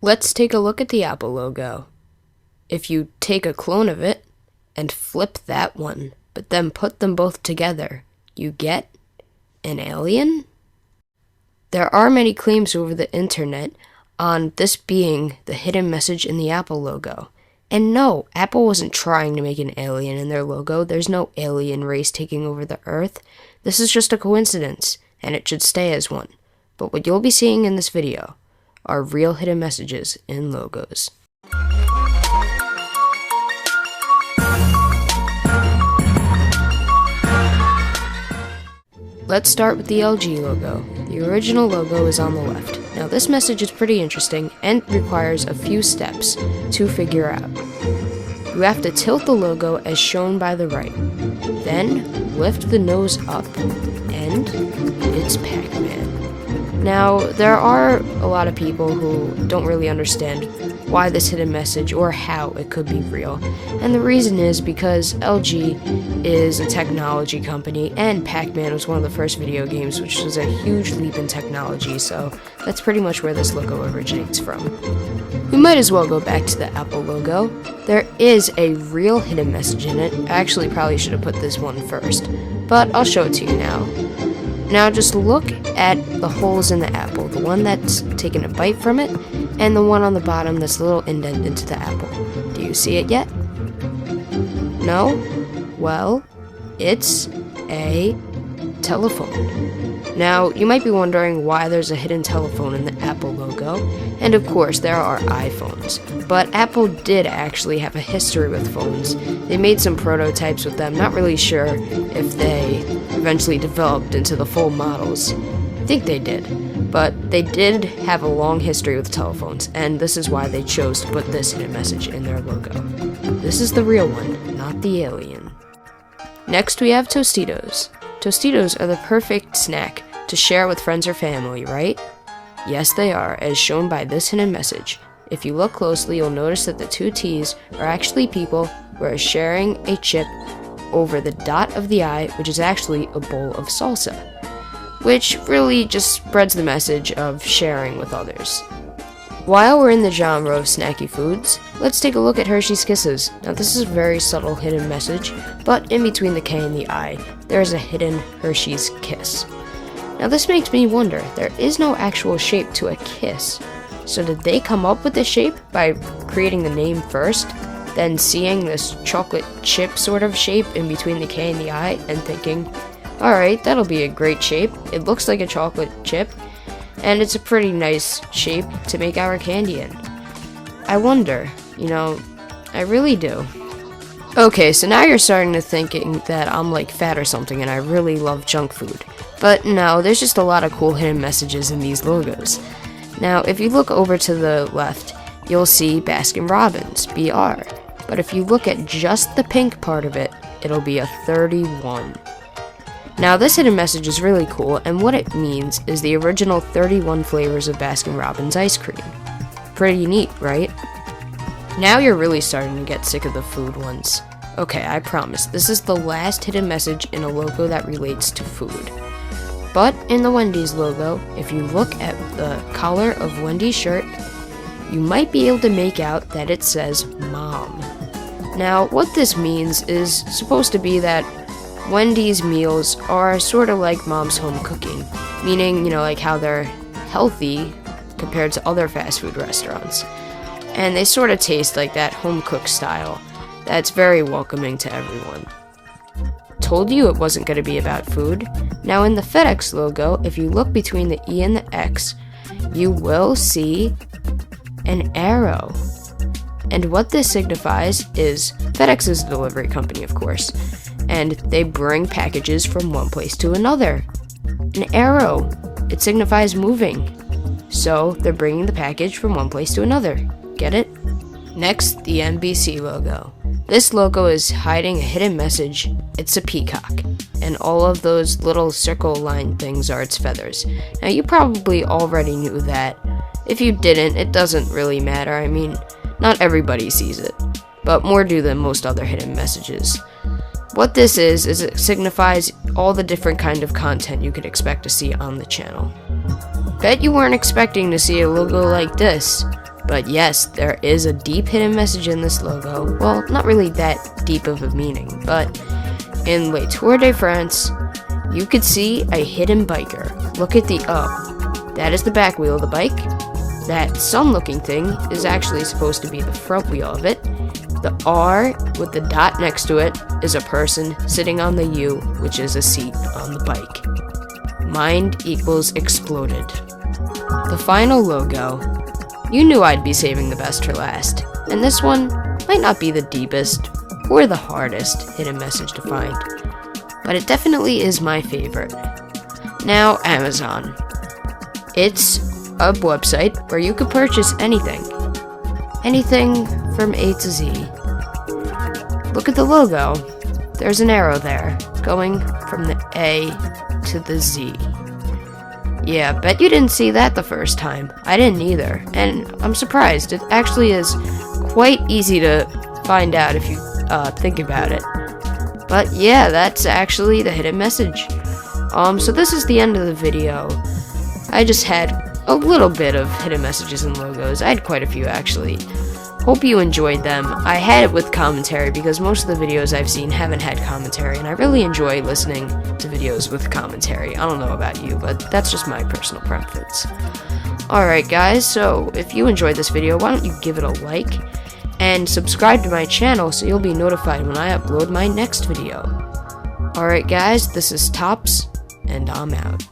Let's take a look at the Apple logo. If you take a clone of it and flip that one, but then put them both together, you get an alien? There are many claims over the internet on this being the hidden message in the Apple logo. And no, Apple wasn't trying to make an alien in their logo. There's no alien race taking over the Earth. This is just a coincidence, and it should stay as one. But what you'll be seeing in this video are real hidden messages in logos. Let's start with the LG logo. The original logo is on the left. Now this message is pretty interesting and requires a few steps to figure out. You have to tilt the logo as shown by the right. Then lift the nose up and it's Pac-Man. Now there are a lot of people who don't really understand why this hidden message or how it could be real. And the reason is because LG is a technology company and Pac-Man was one of the first video games, which was a huge leap in technology, so that's pretty much where this logo originates from. We might as well go back to the Apple logo. There is a real hidden message in it. I actually probably should have put this one first, but I'll show it to you now. Now just look at the holes in the apple, the one that's taken a bite from it, and the one on the bottom that's a little indent into the apple. Do you see it yet? No? Well, it's a telephone. Now, you might be wondering why there's a hidden telephone in the Apple logo, and of course there are iPhones. But Apple did actually have a history with phones. They made some prototypes with them, not really sure if they eventually developed into the full models. I think they did. But they did have a long history with telephones, and this is why they chose to put this hidden message in their logo. This is the real one, not the alien. Next we have Tostitos. Tostitos are the perfect snack to share with friends or family, right? Yes, they are, as shown by this hidden message. If you look closely, you'll notice that the two T's are actually people who are sharing a chip over the dot of the I, which is actually a bowl of salsa, which really just spreads the message of sharing with others. While we're in the genre of snacky foods, let's take a look at Hershey's Kisses. Now this is a very subtle hidden message, but in between the K and the I, there is a hidden Hershey's Kiss. Now this makes me wonder, there is no actual shape to a kiss. So did they come up with the shape by creating the name first, then seeing this chocolate chip sort of shape in between the K and the I and thinking, alright, that'll be a great shape. It looks like a chocolate chip, and it's a pretty nice shape to make our candy in. I wonder, I really do. Okay, so now you're starting to thinking that I'm like fat or something and I really love junk food. But no, there's just a lot of cool hidden messages in these logos. Now, if you look over to the left, you'll see Baskin Robbins, BR. But if you look at just the pink part of it, it'll be a 31. Now, this hidden message is really cool, and what it means is the original 31 flavors of Baskin Robbins ice cream. Pretty neat, right? Now you're really starting to get sick of the food ones. Okay, I promise, this is the last hidden message in a logo that relates to food. But in the Wendy's logo, if you look at the collar of Wendy's shirt, you might be able to make out that it says Mom. Now, what this means is supposed to be that Wendy's meals are sort of like Mom's home cooking, meaning, like how they're healthy compared to other fast food restaurants. And they sort of taste like that home cooked style that's very welcoming to everyone. Told you it wasn't going to be about food. Now in the FedEx logo, if you look between the E and the X, you will see an arrow. And what this signifies is FedEx is a delivery company, of course, and they bring packages from one place to another. An arrow, it signifies moving. So they're bringing the package from one place to another. Get it? Next, the NBC logo. This logo is hiding a hidden message. It's a peacock, and all of those little circle line things are its feathers. Now you probably already knew that. If you didn't, it doesn't really matter. I mean, not everybody sees it, but more do than most other hidden messages. What this is it signifies all the different kind of content you could expect to see on the channel. Bet you weren't expecting to see a logo like this. But yes, there is a deep hidden message in this logo. Well, not really that deep of a meaning, but in Le Tour de France, you could see a hidden biker. Look at the O. That is the back wheel of the bike. That sun-looking thing is actually supposed to be the front wheel of it. The R with the dot next to it is a person sitting on the U, which is a seat on the bike. Mind equals exploded. The final logo. You knew I'd be saving the best for last, and this one might not be the deepest or the hardest hidden message to find, but it definitely is my favorite. Now, Amazon. It's a website where you could purchase anything. Anything from A to Z. Look at the logo. There's an arrow there, going from the A to the Z. Yeah, bet you didn't see that the first time. I didn't either, and I'm surprised. It actually is quite easy to find out if you think about it. But yeah, that's actually the hidden message. So this is the end of the video. I just had a little bit of hidden messages and logos. I had quite a few, actually. Hope you enjoyed them. I had it with commentary because most of the videos I've seen haven't had commentary, and I really enjoy listening to videos with commentary. I don't know about you, but that's just my personal preference. Alright guys, so if you enjoyed this video, why don't you give it a like, and subscribe to my channel so you'll be notified when I upload my next video. Alright guys, this is Tops, and I'm out.